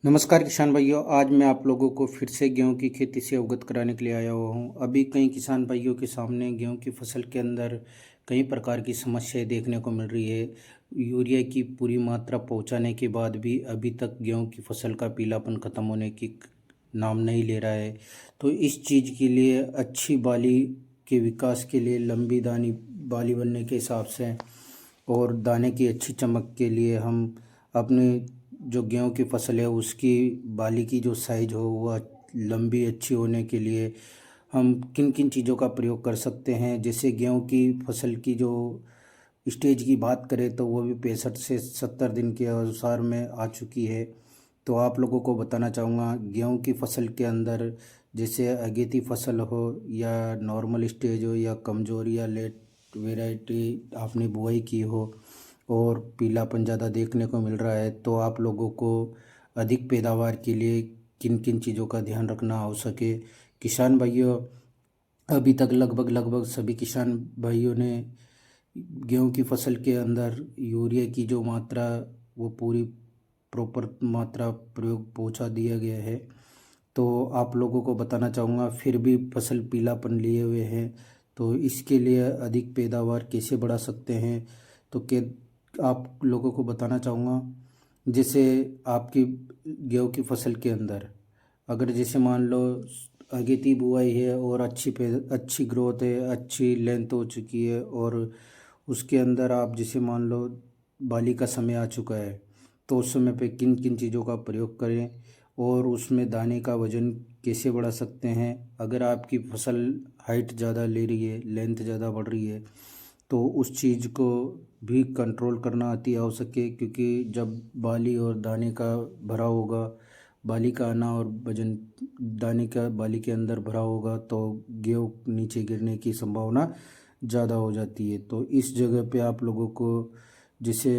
नमस्कार किसान भाइयों। आज मैं आप लोगों को फिर से गेहूं की खेती से अवगत कराने के लिए आया हुआ हूं। अभी कई किसान भाइयों के सामने गेहूं की फसल के अंदर कई प्रकार की समस्याएं देखने को मिल रही है। यूरिया की पूरी मात्रा पहुंचाने के बाद भी अभी तक गेहूं की फसल का पीलापन खत्म होने की नाम नहीं ले रहा है। तो इस चीज़ के लिए अच्छी बाली के विकास के लिए, लंबी दानी बाली बनने के हिसाब से और दाने की अच्छी चमक के लिए हम अपने जो गेहूं की फसल है उसकी बाली की जो साइज हो वह लंबी अच्छी होने के लिए हम किन किन चीज़ों का प्रयोग कर सकते हैं। जैसे गेहूं की फसल की जो स्टेज की बात करें तो वो भी 65 से 70 दिन के अनुसार में आ चुकी है। तो आप लोगों को बताना चाहूँगा गेहूं की फसल के अंदर जैसे अगेती फसल हो या नॉर्मल स्टेज हो या कमज़ोर या लेट वेराइटी आपने बुआई की हो और पीलापन ज़्यादा देखने को मिल रहा है, तो आप लोगों को अधिक पैदावार के लिए किन किन चीज़ों का ध्यान रखना आवश्यक है। किसान भाइयों, अभी तक लगभग लगभग सभी किसान भाइयों ने गेहूं की फसल के अंदर यूरिया की जो मात्रा वो पूरी प्रॉपर मात्रा प्रयोग पहुंचा दिया गया है। तो आप लोगों को बताना चाहूँगा फिर भी फसल पीलापन लिए हुए हैं, तो इसके लिए अधिक पैदावार कैसे बढ़ा सकते हैं। तो के आप लोगों को बताना चाहूँगा जैसे आपकी गेहूं की फसल के अंदर अगर जैसे मान लो अगेती बुआई है और अच्छी ग्रोथ है, अच्छी लेंथ हो चुकी है और उसके अंदर आप जैसे मान लो बाली का समय आ चुका है, तो उस समय पे किन किन चीज़ों का प्रयोग करें और उसमें दाने का वजन कैसे बढ़ा सकते हैं। अगर आपकी फसल हाइट ज़्यादा ले रही है, लेंथ ज़्यादा बढ़ रही है, तो उस चीज़ को भी कंट्रोल करना अति आवश्यक है, क्योंकि जब बाली और दाने का भरा होगा, बाली का आना और वजन दाने का बाली के अंदर भरा होगा तो गेहूँ नीचे गिरने की संभावना ज़्यादा हो जाती है। तो इस जगह पे आप लोगों को जैसे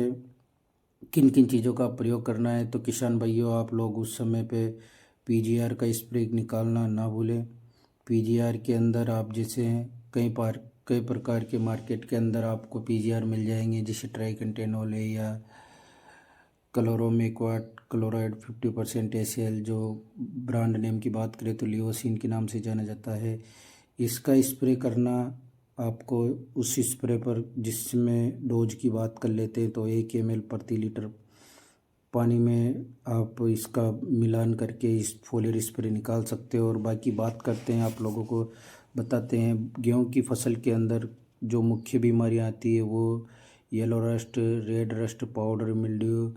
किन किन चीज़ों का प्रयोग करना है, तो किसान भाइयों आप लोग उस समय पे पीजीआर का स्प्रे निकालना ना भूलें। पीजीआर के अंदर आप जैसे कई प्रकार के मार्केट के अंदर आपको पीजीआर मिल जाएंगे, जैसे ट्राइकंटेनोल है या क्लोरोमेक्वाट क्लोराइड 50% एसएल, जो ब्रांड नेम की बात करें तो लियोसिन के नाम से जाना जाता है। इसका स्प्रे करना आपको उस स्प्रे पर जिसमें डोज की बात कर लेते हैं तो 1 ml प्रति लीटर पानी में आप इसका मिलान करके इस फोलियर स्प्रे निकाल सकते हो। और बाकी बात करते हैं, आप लोगों को बताते हैं गेहूं की फसल के अंदर जो मुख्य बीमारियां आती है वो yellow rust, red rust, powder mildew,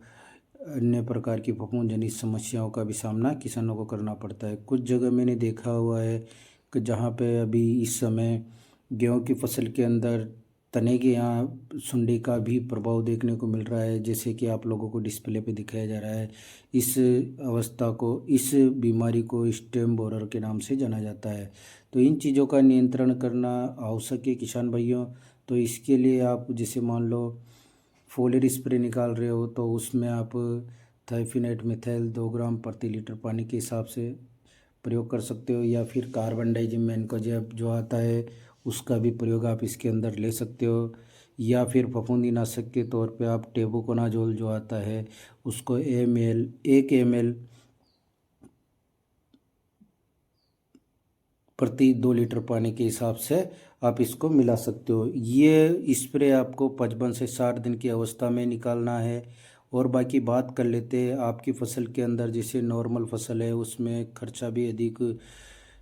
अन्य प्रकार की फफूंद जनित समस्याओं का भी सामना किसानों को करना पड़ता है। कुछ जगह मैंने देखा हुआ है कि जहाँ पे अभी इस समय गेहूं की फसल के अंदर तने के यहाँ सुंडी का भी प्रभाव देखने को मिल रहा है, जैसे कि आप लोगों को डिस्प्ले पे दिखाया जा रहा है। इस अवस्था को, इस बीमारी को स्टेम बोरर के नाम से जाना जाता है। तो इन चीज़ों का नियंत्रण करना आवश्यक है किसान भाइयों। तो इसके लिए आप जैसे मान लो फोलियर स्प्रे निकाल रहे हो तो उसमें आप थाइफिनेट मिथाइल 2 ग्राम प्रति लीटर पानी के हिसाब से प्रयोग कर सकते हो, या फिर कार्बन डाइजिम का जो आता है उसका भी प्रयोग आप इसके अंदर ले सकते हो, या फिर फफूंदीनाशक के तौर पे आप टेबुकोनाजोल जो आता है उसको 1 ml प्रति 2 लीटर पानी के हिसाब से आप इसको मिला सकते हो। ये स्प्रे आपको 55 से 60 दिन की अवस्था में निकालना है। और बाकी बात कर लेते हैं आपकी फसल के अंदर, जैसे नॉर्मल फसल है उसमें खर्चा भी अधिक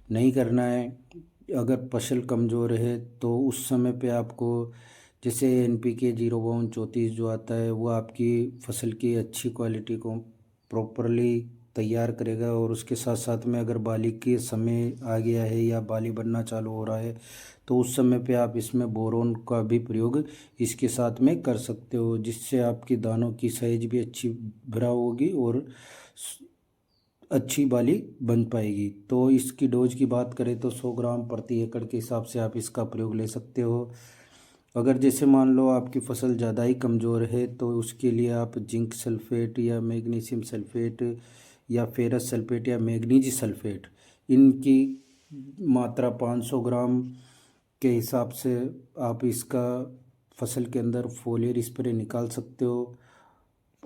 नहीं करना है। अगर फसल कमज़ोर है तो उस समय पे आपको जैसे NPK 0/34 जो आता है वो आपकी फसल की अच्छी क्वालिटी को प्रॉपरली तैयार करेगा। और उसके साथ साथ में अगर बाली के समय आ गया है या बाली बनना चालू हो रहा है तो उस समय पे आप इसमें बोरोन का भी प्रयोग इसके साथ में कर सकते हो, जिससे आपकी दानों की साइज भी अच्छी भरा होगी और अच्छी बाली बन पाएगी। तो इसकी डोज की बात करें तो 100 ग्राम प्रति एकड़ के हिसाब से आप इसका प्रयोग ले सकते हो। अगर जैसे मान लो आपकी फसल ज़्यादा ही कमज़ोर है तो उसके लिए आप जिंक सल्फेट या मैग्नीशियम सल्फेट या फेरस सल्फेट या मैग्नीज सल्फेट, इनकी मात्रा 500 ग्राम के हिसाब से आप इसका फसल के अंदर फोलियर स्प्रे निकाल सकते हो।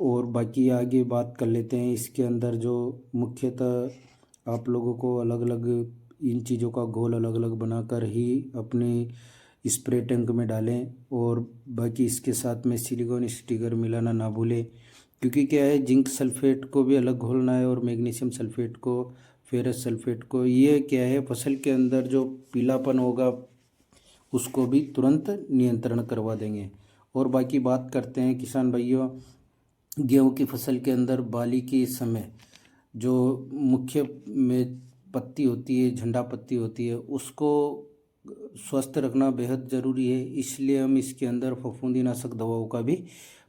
और बाकी आगे बात कर लेते हैं। इसके अंदर जो मुख्यतः आप लोगों को अलग अलग इन चीज़ों का घोल अलग अलग बनाकर ही अपने स्प्रे टैंक में डालें। और बाकी इसके साथ में सिलिकॉन स्टिकर मिलाना ना भूलें, क्योंकि क्या है, जिंक सल्फेट को भी अलग घोलना है और मैग्नीशियम सल्फेट को, फेरस सल्फेट को। ये क्या है, फसल के अंदर जो पीलापन होगा उसको भी तुरंत नियंत्रण करवा देंगे। और बाकी बात करते हैं किसान भाइयों, गेहूं की फसल के अंदर बाली के समय जो मुख्य में पत्ती होती है, झंडा पत्ती होती है, उसको स्वस्थ रखना बेहद ज़रूरी है। इसलिए हम इसके अंदर फफूंदीनाशक दवाओं का भी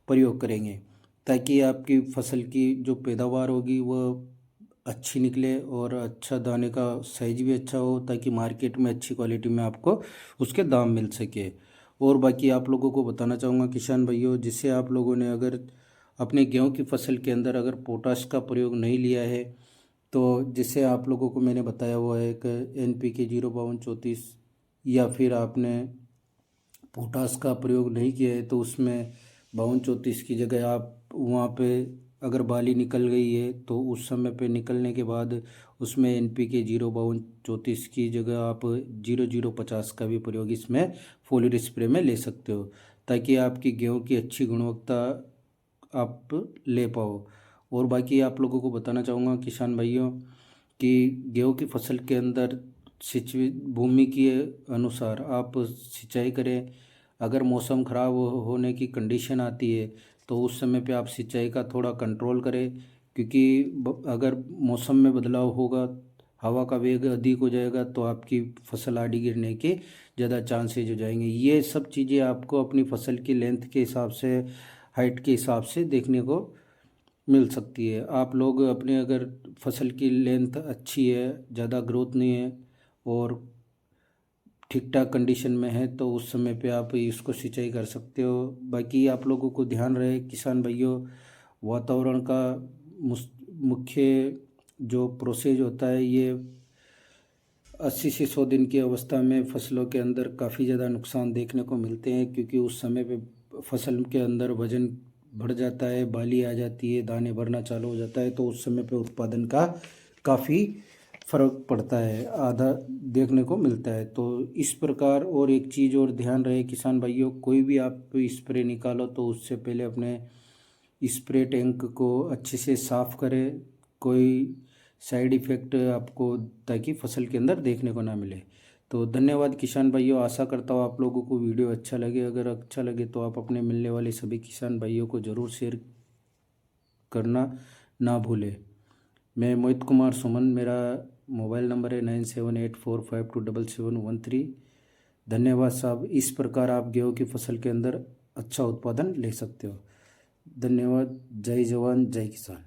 प्रयोग करेंगे, ताकि आपकी फसल की जो पैदावार होगी वह अच्छी निकले और अच्छा दाने का साइज भी अच्छा हो, ताकि मार्केट में अच्छी क्वालिटी में आपको उसके दाम मिल सके। और बाकी आप लोगों को बताना चाहूँगा किसान भाइयों, जिससे आप लोगों ने अगर अपने गेहूं की फसल के अंदर अगर पोटाश का प्रयोग नहीं लिया है, तो जिससे आप लोगों को मैंने बताया हुआ है एक NPK 05234, या फिर आपने पोटास का प्रयोग नहीं किया है तो उसमें 5234 की जगह आप वहाँ पे अगर बाली निकल गई है तो उस समय पे निकलने के बाद उसमें NPK 05234 की जगह आप 0050 का भी प्रयोग इसमें फोलियर स्प्रे में ले सकते हो, ताकि आपकी गेहूं की अच्छी गुणवत्ता आप ले पाओ। और बाकी आप लोगों को बताना चाहूँगा किसान भाइयों कि गेहूं की फसल के अंदर सिंचाई भूमि के अनुसार आप सिंचाई करें। अगर मौसम ख़राब होने की कंडीशन आती है तो उस समय पे आप सिंचाई का थोड़ा कंट्रोल करें, क्योंकि अगर मौसम में बदलाव होगा, हवा का वेग अधिक हो जाएगा, तो आपकी फसल आड़ी गिरने के ज़्यादा चांसेज हो जाएंगे। ये सब चीज़ें आपको अपनी फसल की लेंथ के हिसाब से, हाइट के हिसाब से देखने को मिल सकती है। आप लोग अपने अगर फसल की लेंथ अच्छी है, ज़्यादा ग्रोथ नहीं है और ठीक ठाक कंडीशन में है, तो उस समय पे आप इसको सिंचाई कर सकते हो। बाकी आप लोगों को ध्यान रहे किसान भाइयों, वातावरण का मुख्य जो प्रोसेस होता है, ये 80 से 100 दिन की अवस्था में फसलों के अंदर काफ़ी ज़्यादा नुकसान देखने को मिलते हैं, क्योंकि उस समय पे फसल के अंदर वजन बढ़ जाता है, बाली आ जाती है, दाने भरना चालू हो जाता है, तो उस समय पे उत्पादन का काफ़ी फर्क पड़ता है, आधा देखने को मिलता है। तो इस प्रकार, और एक चीज़ और ध्यान रहे किसान भाइयों, कोई भी आप स्प्रे निकालो तो उससे पहले अपने स्प्रे टैंक को अच्छे से साफ़ करें, कोई साइड इफ़ेक्ट आपको ताकि फसल के अंदर देखने को ना मिले। तो धन्यवाद किसान भाइयों, आशा करता हूँ आप लोगों को वीडियो अच्छा लगे। अगर अच्छा लगे तो आप अपने मिलने वाले सभी किसान भाइयों को ज़रूर शेयर करना ना भूलें। मैं मोहित कुमार सुमन, मेरा मोबाइल नंबर है 9784527713। धन्यवाद साहब। इस प्रकार आप गेहूँ की फसल के अंदर अच्छा उत्पादन ले सकते हो। धन्यवाद। जय जवान जय किसान।